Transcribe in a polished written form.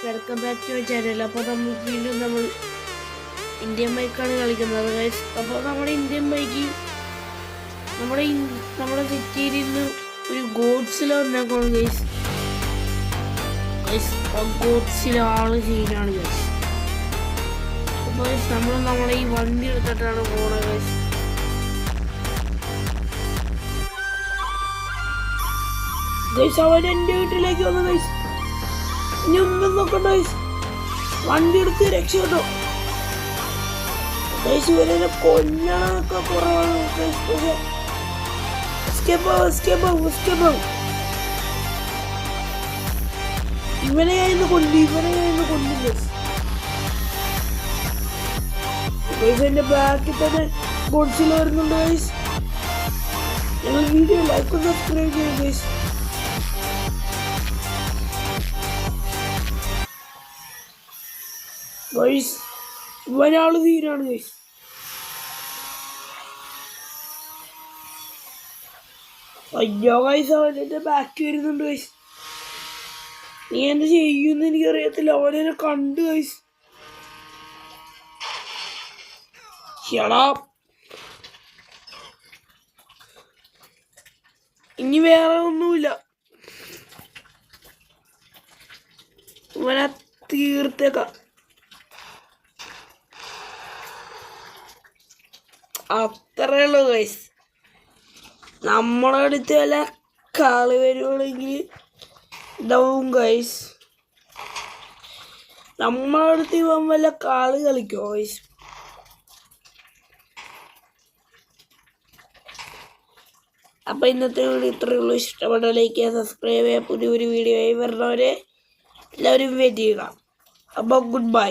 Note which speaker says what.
Speaker 1: Welcome back to channel. അപ്പോൾ നമ്മൾ Indian ബൈക്കാണ് കളിക്കുന്നത് ഗൈസ്. അപ്പോൾ നമ്മുടെ ഇന്ത്യൻ ബൈക്ക് നമ്മുടെ സിറ്റിയിൽ നിന്ന് ഒരു ഗോഡ്സില ഉണ്ടാക്കണം ഗൈസ്. ഗോഡ്സില ആള് സീനാണ് ഗൈസ്. അപ്പോൾ നമ്മളെ ഈ വണ്ടി എടുത്തിട്ടാണ് പോണത് ഗൈസ്. ഗൈസ് അവൻ എൻ്റെ വീട്ടിലേക്ക് വന്നു ഗൈസ്. ഇനി ഒന്നും നോക്കണ്ട ഗൈസ്, വണ്ടി എടുത്ത് രക്ഷപ്പെട്ടോ ഗൈസ്. ഇവരെ കൊല്ലണമൊക്കെ കുറവാണ് ഗൈസ്. ഇവനെ ഞാൻ ഇന്ന് കൊല്ലും ഗൈസ്. എന്റെ ബാക്കിൽ തന്നെ ഗോഡ്സില വരുന്നുണ്ട് ഗൈസ്. ഞങ്ങൾ വീഡിയോ ലൈക്ക് സബ്സ്ക്രൈബ് ചെയ്യും ഗൈസ്. ഗൈസ് ഇവനാള് തീരാണ് ഗൈസ്. അയ്യോ ഗൈസ്, അവനെ ബാക്ക് വരുന്നുണ്ട് ഗൈസ്. നീ എന്ത് ചെയ്യുമെന്ന് എനിക്കറിയത്തില്ല. അവനെ കണ്ടു ഗൈസ്. ഇനി വേറെ ഒന്നുമില്ല, ഇവനെ തീർത്തേക്കാം. അത്രേ ഉള്ളൂ ഗൈസ്. നമ്മളെ അടുത്ത് വല്ല കളി വരുവാണെങ്കിൽ ഇതാവും ഗൈസ്. നമ്മളെ അടുത്ത് ഇവൻ വല്ല കളി കളിക്കുമോ ഗൈസ്? അപ്പം ഇന്നത്തെ വീഡിയോ ഇത്രയേ ഉള്ളൂ. ഇഷ്ടപ്പെട്ട ലൈക്ക് ചെയ്യുക, സബ്സ്ക്രൈബ് ചെയ്യുക. പുതിയൊരു വീഡിയോ ആയി വരുന്നവരെ എല്ലാവരും വെയിറ്റ് ചെയ്യുക. അപ്പോൾ ഗുഡ് ബൈ.